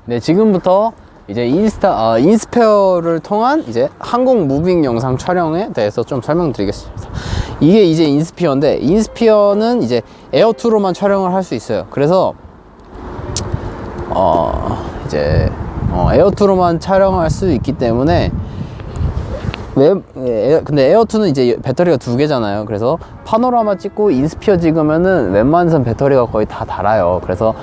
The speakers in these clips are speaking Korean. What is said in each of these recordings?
네, 지금부터 이제 인스페어를 통한 이제 항공 무빙 영상 촬영에 대해서 좀 설명드리겠습니다. 이게 이제 인스피어인데, 인스피어는 이제 에어2로만 촬영을 할 수 있어요. 그래서 에어2로만 촬영할 수 있기 때문에 근데 에어2는 이제 배터리가 2개잖아요. 그래서 파노라마 찍고 인스피어 찍으면은 웬만해선 배터리가 거의 다 닳아요. 그래서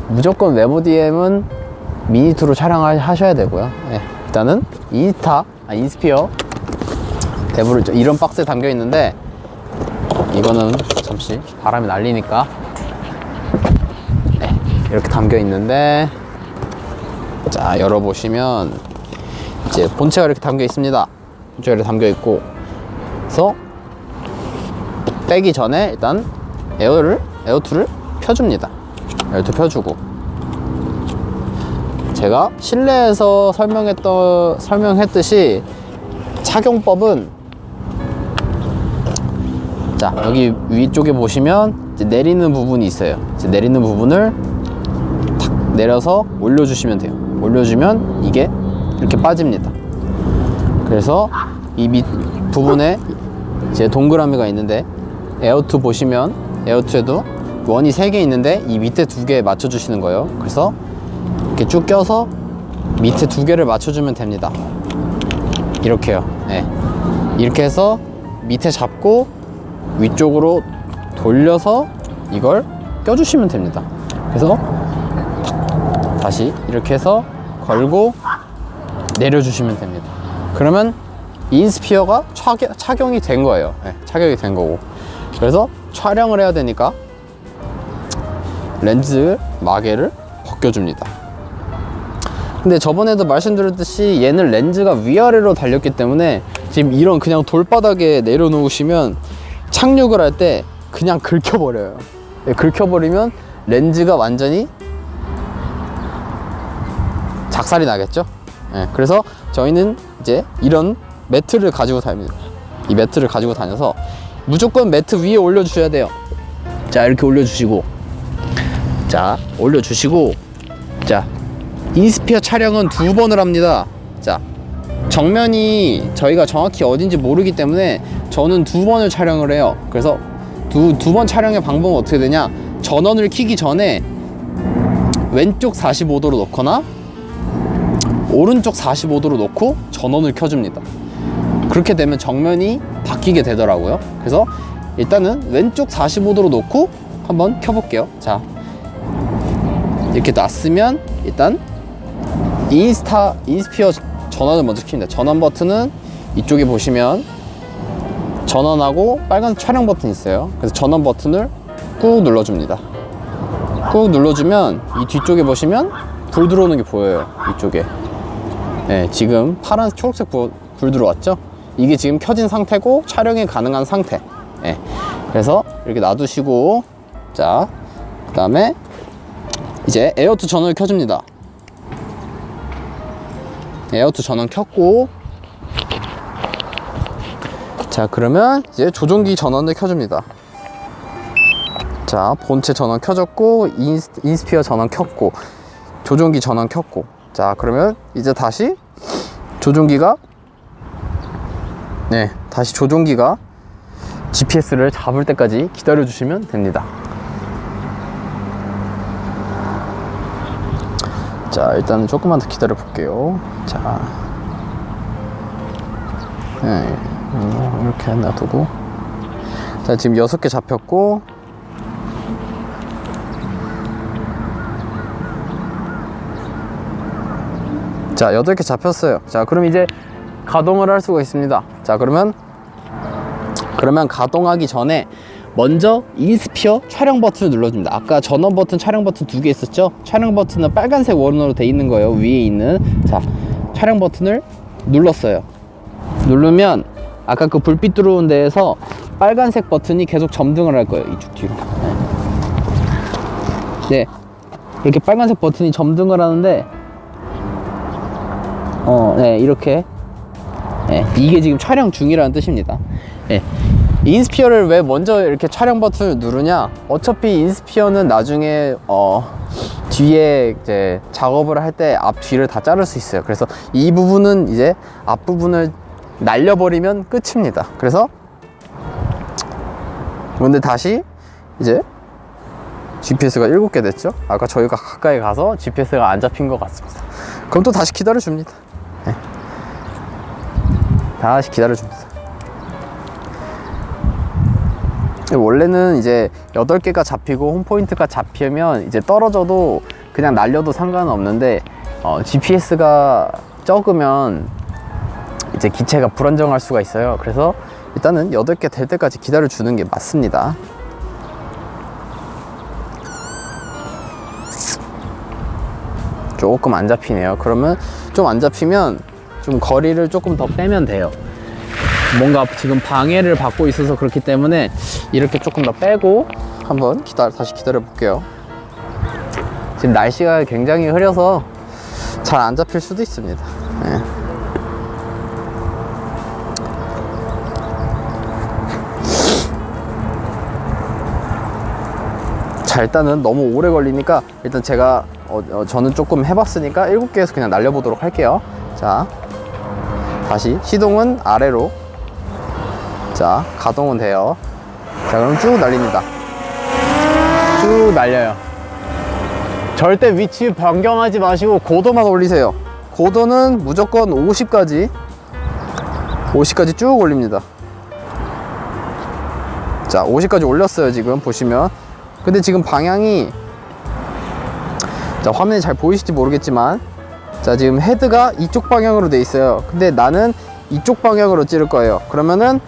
무조건 외부 DM은 미니2로 촬영을 하셔야 되고요. 네, 일단은 인스피어 대부를 이런 박스에 담겨 있는데, 이거는 잠시 바람이 날리니까 네, 이렇게 담겨 있는데, 자, 열어보시면 이제 본체가 이렇게 담겨 있습니다. 본체가 이렇게 담겨 있고, 그래서 빼기 전에 일단 에어2를 펴줍니다. 에어2 펴주고, 제가 실내에서 설명했듯이 착용법은, 자, 여기 위쪽에 보시면 이제 내리는 부분이 있어요. 이제 내리는 부분을 탁 내려서 올려주시면 돼요. 올려주면 이게 이렇게 빠집니다. 그래서 이 밑 부분에 이제 동그라미가 있는데, 에어2 보시면 에어2에도 원이 3개 있는데 이 밑에 2개 맞춰주시는 거예요. 그래서 이렇게 쭉 껴서 밑에 2개를 맞춰주면 됩니다. 이렇게요. 네. 이렇게 해서 밑에 잡고 위쪽으로 돌려서 이걸 껴주시면 됩니다. 그래서 다시 이렇게 해서 걸고 내려주시면 됩니다. 그러면 인스피어가 착용이 된 거예요. 네, 착용이 된 거고, 그래서 촬영을 해야 되니까 렌즈 마개를 벗겨줍니다. 근데 저번에도 말씀드렸듯이 얘는 렌즈가 위아래로 달렸기 때문에 지금 이런 그냥 돌바닥에 내려놓으시면 착륙을 할 때 그냥 긁혀버려요. 네, 긁혀버리면 렌즈가 완전히 작살이 나겠죠. 네, 그래서 저희는 이제 이런 매트를 가지고 다닙니다. 이 매트를 가지고 다녀서 무조건 매트 위에 올려주셔야 돼요. 자, 이렇게 올려주시고, 자, 인스피어 촬영은 2번을 합니다. 자, 정면이 저희가 정확히 어딘지 모르기 때문에 저는 2번을 촬영을 해요. 그래서 두 번 촬영의 방법은 어떻게 되냐, 전원을 켜기 전에 왼쪽 45도로 놓거나 오른쪽 45도로 놓고 전원을 켜줍니다. 그렇게 되면 정면이 바뀌게 되더라고요. 그래서 일단은 왼쪽 45도로 놓고 한번 켜볼게요. 자, 이렇게 놨으면 일단 인스피어 전원을 먼저 킵니다. 전원 버튼은 이쪽에 보시면 전원하고 빨간 촬영 버튼이 있어요. 그래서 전원 버튼을 꾹 눌러줍니다. 꾹 눌러주면 이 뒤쪽에 보시면 불 들어오는 게 보여요. 이쪽에. 네, 지금 파란 초록색 불 들어왔죠? 이게 지금 켜진 상태고 촬영이 가능한 상태. 네, 그래서 이렇게 놔두시고, 자, 그 다음에 이제 에어2 전원을 켜줍니다. 에어2 전원 켰고, 자, 그러면 이제 조종기 전원을 켜줍니다. 자, 본체 전원 켜졌고, 인스피어 전원 켰고, 조종기 전원 켰고, 자, 그러면 이제 다시 조종기가 GPS를 잡을 때까지 기다려 주시면 됩니다. 자, 일단은 조금만 더 기다려 볼게요. 자, 네, 이렇게 놔두고, 자, 지금 6개 잡혔고, 자, 8개 잡혔어요. 자, 그럼 이제 가동을 할 수가 있습니다. 자, 그러면 가동하기 전에 먼저 인스피어 촬영 버튼을 눌러줍니다. 아까 전원 버튼, 촬영 버튼 2개 있었죠? 촬영 버튼은 빨간색 원으로 돼 있는 거예요. 위에 있는. 자, 촬영 버튼을 눌렀어요. 누르면 아까 그 불빛 들어온 데에서 빨간색 버튼이 계속 점등을 할 거예요. 이쪽 뒤로. 네, 이렇게 빨간색 버튼이 점등을 하는데, 네, 이렇게. 네, 이게 지금 촬영 중이라는 뜻입니다. 네. 인스피어를 왜 먼저 이렇게 촬영 버튼을 누르냐, 어차피 인스피어는 나중에 뒤에 이제 작업을 할 때 앞 뒤를 다 자를 수 있어요. 그래서 이 부분은 이제 앞부분을 날려버리면 끝입니다. 그래서 근데 다시 이제 GPS가 7개 됐죠. 아까 저희가 가까이 가서 GPS가 안 잡힌 것 같습니다. 그럼 또 다시 기다려 줍니다. 네. 다시 기다려 줍니다. 원래는 이제 8개가 잡히고 홈포인트가 잡히면 이제 떨어져도 그냥 날려도 상관은 없는데 GPS가 적으면 이제 기체가 불안정할 수가 있어요. 그래서 일단은 8개 될 때까지 기다려 주는 게 맞습니다. 조금 안 잡히네요. 그러면 좀 안 잡히면 좀 거리를 조금 더 빼면 돼요. 뭔가 지금 방해를 받고 있어서 그렇기 때문에 이렇게 조금 더 빼고 한번 다시 기다려 볼게요. 지금 날씨가 굉장히 흐려서 잘 안 잡힐 수도 있습니다. 네. 자, 일단은 너무 오래 걸리니까 일단 제가 저는 조금 해봤으니까 7개에서 그냥 날려보도록 할게요. 자, 다시 시동은 아래로. 자, 가동은 돼요. 자, 그럼 쭉 날립니다. 쭉 날려요. 절대 위치 변경하지 마시고 고도만 올리세요. 고도는 무조건 50까지 쭉 올립니다. 자, 50까지 올렸어요. 지금 보시면. 근데 지금 방향이, 자, 화면에 잘 보이실지 모르겠지만, 자, 지금 헤드가 이쪽 방향으로 돼 있어요. 근데 나는 이쪽 방향으로 찌를 거예요. 그러면은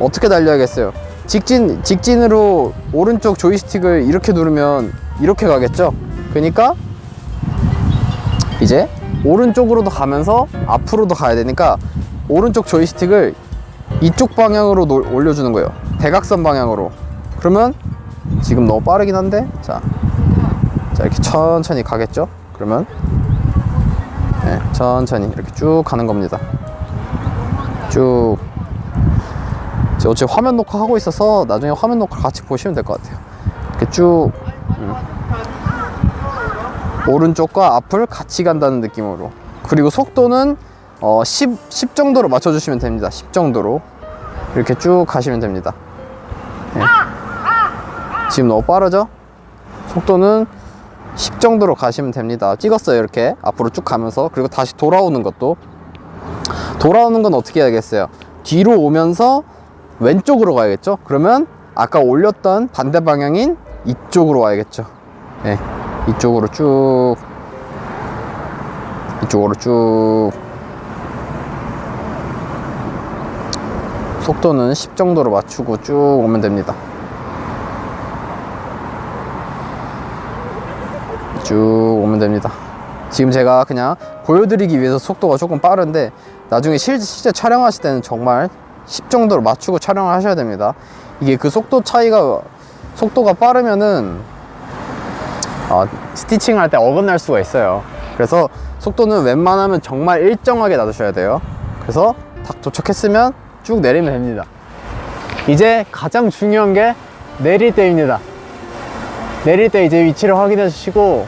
어떻게 달려야겠어요? 직진으로 오른쪽 조이스틱을 이렇게 누르면 이렇게 가겠죠? 그러니까 이제 오른쪽으로도 가면서 앞으로도 가야 되니까 오른쪽 조이스틱을 이쪽 방향으로 올려주는 거예요. 대각선 방향으로. 그러면 지금 너무 빠르긴 한데, 자 이렇게 천천히 가겠죠? 그러면 네, 천천히 이렇게 쭉 가는 겁니다. 쭉. 어차피 화면 녹화하고 있어서 나중에 화면 녹화 같이 보시면 될 것 같아요. 이렇게 쭉 오른쪽과 앞을 같이 간다는 느낌으로. 그리고 속도는 10 정도로 맞춰주시면 됩니다. 10 정도로 이렇게 쭉 가시면 됩니다. 네. 지금 너무 빠르죠? 속도는 10 정도로 가시면 됩니다. 찍었어요. 이렇게 앞으로 쭉 가면서. 그리고 다시 돌아오는 건 어떻게 해야겠어요? 뒤로 오면서 왼쪽으로 가야겠죠? 그러면 아까 올렸던 반대 방향인 이쪽으로 와야겠죠? 네, 이쪽으로 쭉 속도는 10 정도로 맞추고 쭉 오면 됩니다. 쭉 오면 됩니다. 지금 제가 그냥 보여드리기 위해서 속도가 조금 빠른데 나중에 실제 촬영하실 때는 정말 10 정도로 맞추고 촬영을 하셔야 됩니다. 이게 그 속도가 빠르면은 스티칭 할 때 어긋날 수가 있어요. 그래서 속도는 웬만하면 정말 일정하게 놔두셔야 돼요. 그래서 딱 도착했으면 쭉 내리면 됩니다. 이제 가장 중요한 게 내릴 때입니다. 내릴 때 이제 위치를 확인해 주시고,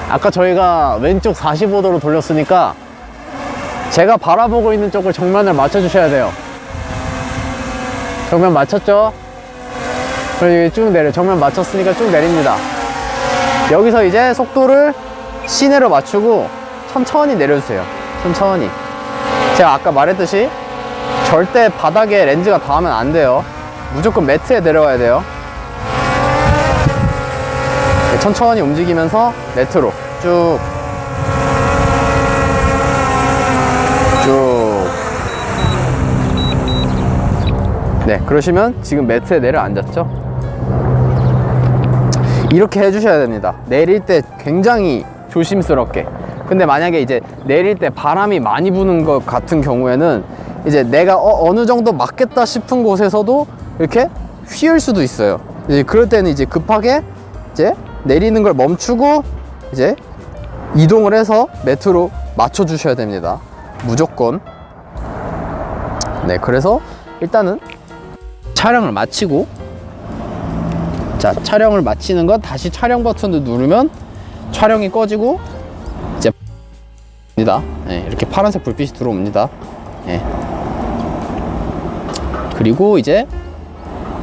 아까 저희가 왼쪽 45도로 돌렸으니까 제가 바라보고 있는 쪽을 정면을 맞춰 주셔야 돼요. 정면 맞췄죠? 그리고 쭉 내려. 정면 맞췄으니까 쭉 내립니다. 여기서 이제 속도를 시내로 맞추고 천천히 내려주세요. 천천히. 제가 아까 말했듯이 절대 바닥에 렌즈가 닿으면 안 돼요. 무조건 매트에 내려와야 돼요. 천천히 움직이면서 매트로 쭉 네, 그러시면 지금 매트에 내려앉았죠? 이렇게 해주셔야 됩니다. 내릴 때 굉장히 조심스럽게. 근데 만약에 이제 내릴 때 바람이 많이 부는 것 같은 경우에는 이제 내가 어느 정도 맞겠다 싶은 곳에서도 이렇게 휘을 수도 있어요. 이제 그럴 때는 이제 급하게 이제 내리는 걸 멈추고 이제 이동을 해서 매트로 맞춰 주셔야 됩니다. 무조건. 네, 그래서 일단은 촬영을 마치고, 자, 촬영을 마치는 건 다시 촬영 버튼을 누르면 촬영이 꺼지고 이제 네, 이렇게 파란색 불빛이 들어옵니다. 네. 그리고 이제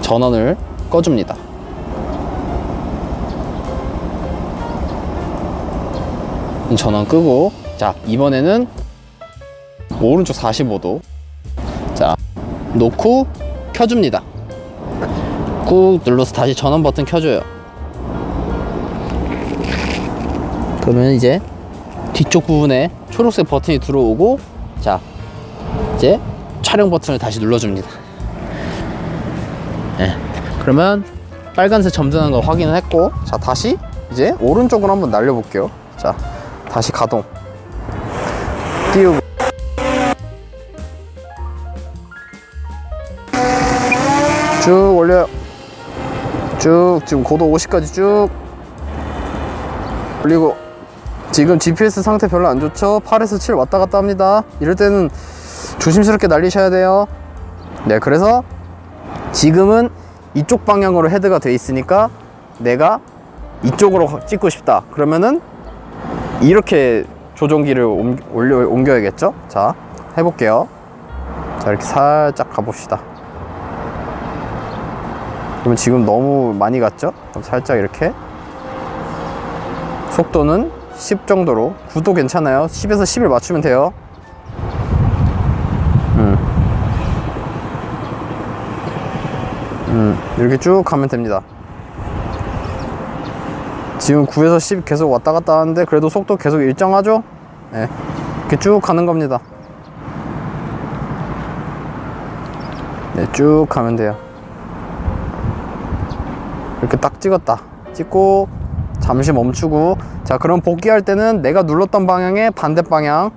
전원을 꺼줍니다. 전원 끄고, 자, 이번에는 오른쪽 45도. 자, 놓고 켜줍니다. 꾹 눌러서 다시 전원 버튼 켜줘요. 그러면 이제 뒤쪽 부분에 초록색 버튼이 들어오고, 자, 이제 촬영 버튼을 다시 눌러줍니다. 네. 그러면 빨간색 점등한 거 확인을 했고, 자, 다시 이제 오른쪽으로 한번 날려볼게요. 자, 다시 가동. 띄우고 쭉 올려요. 쭉, 지금 고도 50까지 쭉 올리고. 지금 GPS 상태 별로 안 좋죠? 8에서 7 왔다 갔다 합니다. 이럴 때는 조심스럽게 날리셔야 돼요. 네, 그래서 지금은 이쪽 방향으로 헤드가 돼 있으니까 내가 이쪽으로 찍고 싶다 그러면은 이렇게 조종기를 옮겨야겠죠? 자, 해볼게요. 자, 이렇게 살짝 가봅시다. 그러면 지금 너무 많이 갔죠? 그럼 살짝 이렇게 속도는 10 정도로, 9도 괜찮아요. 10에서 10을 맞추면 돼요. 이렇게 쭉 가면 됩니다. 지금 9에서 10 계속 왔다 갔다 하는데 그래도 속도 계속 일정하죠? 네, 이렇게 쭉 가는 겁니다. 네, 쭉 가면 돼요. 이렇게 딱 찍었다. 찍고 잠시 멈추고. 자, 그럼 복귀할 때는 내가 눌렀던 방향의 반대 방향.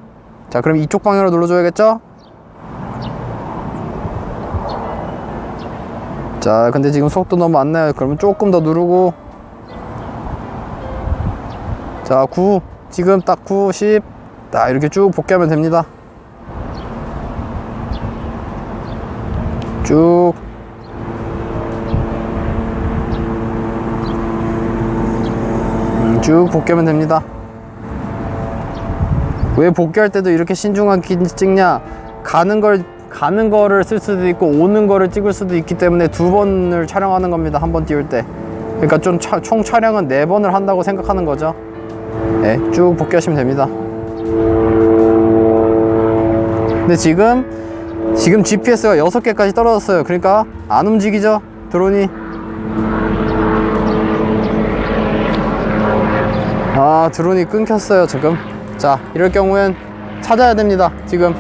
자, 그럼 이쪽 방향으로 눌러줘야겠죠? 자, 근데 지금 속도 너무 안 나요. 그러면 조금 더 누르고. 자, 9. 지금 딱 9, 10. 딱 이렇게 쭉 복귀하면 됩니다. 쭉. 쭉 복귀하면 됩니다. 왜 복귀할 때도 이렇게 신중하게 찍냐? 가는 거를 쓸 수도 있고 오는 거를 찍을 수도 있기 때문에 두 번을 촬영하는 겁니다. 한 번 띄울 때. 그러니까 좀 총 촬영은 4번을 한다고 생각하는 거죠. 네, 쭉 복귀하시면 됩니다. 근데 지금 GPS가 6개까지 떨어졌어요. 그러니까 안 움직이죠? 드론이. 아, 드론이 끊겼어요 지금. 자, 이럴 경우엔 찾아야 됩니다. 지금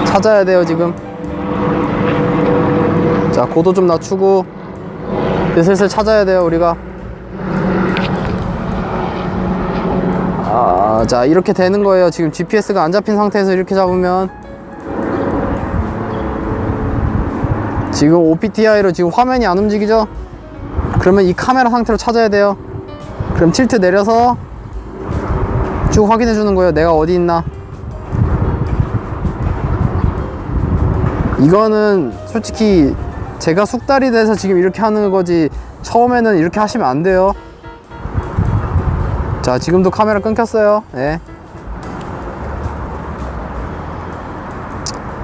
찾아야 돼요 지금. 자, 고도 좀 낮추고 이제 슬슬 찾아야 돼요 우리가. 자, 이렇게 되는 거예요. 지금 GPS가 안 잡힌 상태에서 이렇게 잡으면. 지금 OPTI로 지금 화면이 안 움직이죠? 그러면 이 카메라 상태로 찾아야 돼요. 그럼 틸트 내려서 쭉 확인해 주는 거예요. 내가 어디 있나. 이거는 솔직히 제가 숙달이 돼서 지금 이렇게 하는 거지, 처음에는 이렇게 하시면 안 돼요. 자, 지금도 카메라 끊겼어요. 네.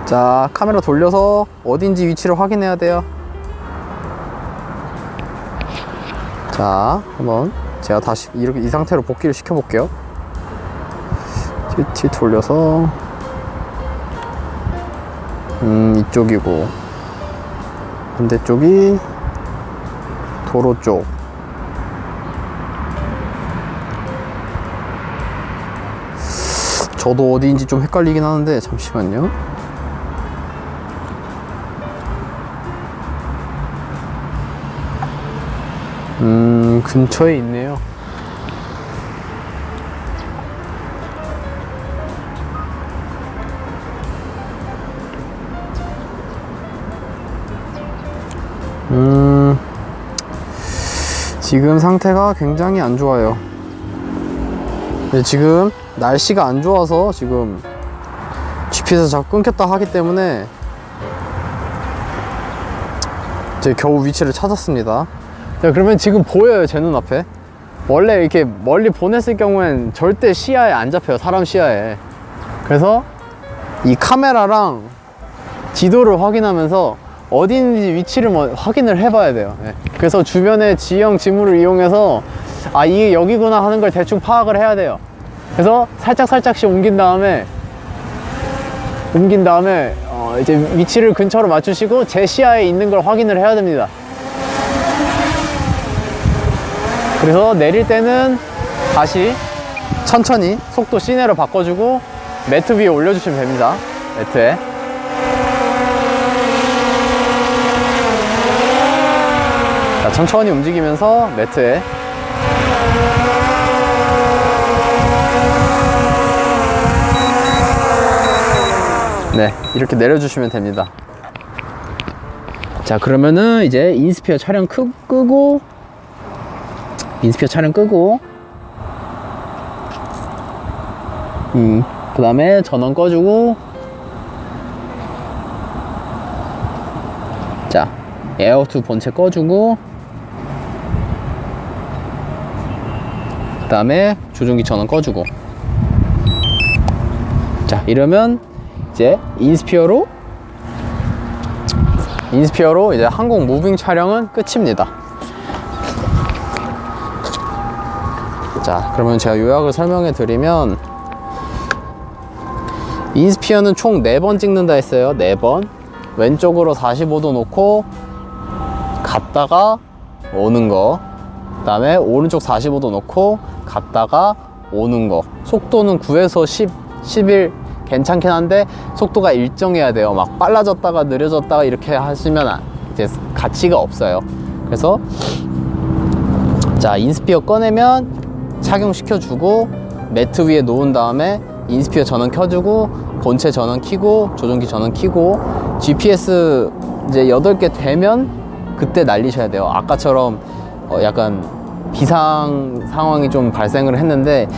자, 카메라 돌려서 어딘지 위치를 확인해야 돼요. 자, 한번 제가 다시 이렇게 이 상태로 복귀를 시켜 볼게요. 티 돌려서 이쪽이고 반대쪽이 도로 쪽. 저도 어디인지 좀 헷갈리긴 하는데 잠시만요. 근처에 있네요. 지금 상태가 굉장히 안 좋아요. 지금 날씨가 안 좋아서 지금 GPS 자꾸 끊겼다 하기 때문에 제가 겨우 위치를 찾았습니다. 자, 그러면 지금 보여요, 제 눈앞에. 원래 이렇게 멀리 보냈을 경우엔 절대 시야에 안 잡혀요, 사람 시야에. 그래서 이 카메라랑 지도를 확인하면서 어디 있는지 위치를 확인을 해봐야 돼요. 예. 그래서 주변의 지형 지물을 이용해서 아, 이게 여기구나 하는 걸 대충 파악을 해야 돼요. 그래서 살짝씩 옮긴 다음에 이제 위치를 근처로 맞추시고 제 시야에 있는 걸 확인을 해야 됩니다. 그래서 내릴 때는 다시 천천히 속도 시내로 바꿔주고 매트 위에 올려주시면 됩니다. 매트에. 자, 천천히 움직이면서 매트에. 네, 이렇게 내려주시면 됩니다. 자, 그러면은 이제 인스피어 촬영 끄고 그 다음에 전원 꺼주고, 자, 에어2 본체 꺼주고, 그 다음에 조종기 전원 꺼주고. 자, 이러면 이제 인스피어로 이제 항공 무빙 촬영은 끝입니다. 자, 그러면 제가 요약을 설명해 드리면, 인스피어는 총 4번 찍는다 했어요. 4번. 왼쪽으로 45도 놓고 갔다가 오는 거, 그 다음에 오른쪽 45도 놓고 갔다가 오는 거. 속도는 9에서 10, 11 괜찮긴 한데 속도가 일정해야 돼요. 막 빨라졌다가 느려졌다가 이렇게 하시면 이제 가치가 없어요. 그래서 자, 인스피어 꺼내면 착용시켜주고 매트 위에 놓은 다음에 인스피어 전원 켜주고 본체 전원 켜고 조종기 전원 켜고 GPS 이제 8개 되면 그때 날리셔야 돼요. 아까처럼 약간 비상 상황이 좀 발생을 했는데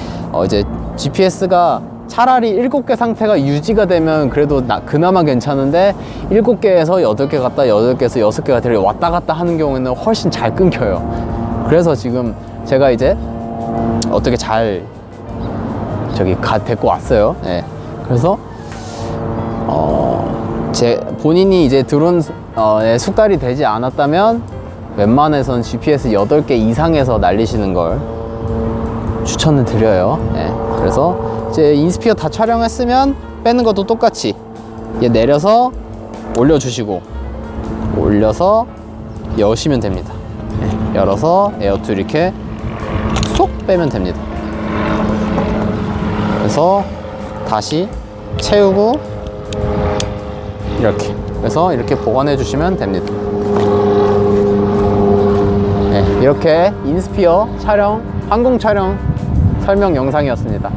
이제 GPS가 차라리 7개 상태가 유지가 되면 그래도 그나마 괜찮은데 7개에서 8개 갔다 8개에서 6개 갔다 왔다 갔다 하는 경우에는 훨씬 잘 끊겨요. 그래서 지금 제가 이제 어떻게 잘 데리고 왔어요. 네. 그래서 본인이 이제 드론 숙달이 되지 않았다면 웬만해선 GPS 8개 이상에서 날리시는 걸 추천을 드려요. 네. 그래서 이제 인스피어 다 촬영했으면 빼는 것도 똑같이 내려서 올려주시고 올려서 여시면 됩니다. 네. 열어서 에어2 이렇게 쏙 빼면 됩니다. 그래서 다시 채우고 이렇게 그래서 이렇게 보관해 주시면 됩니다. 네, 이렇게 인스피어 촬영, 항공 촬영 설명 영상이었습니다.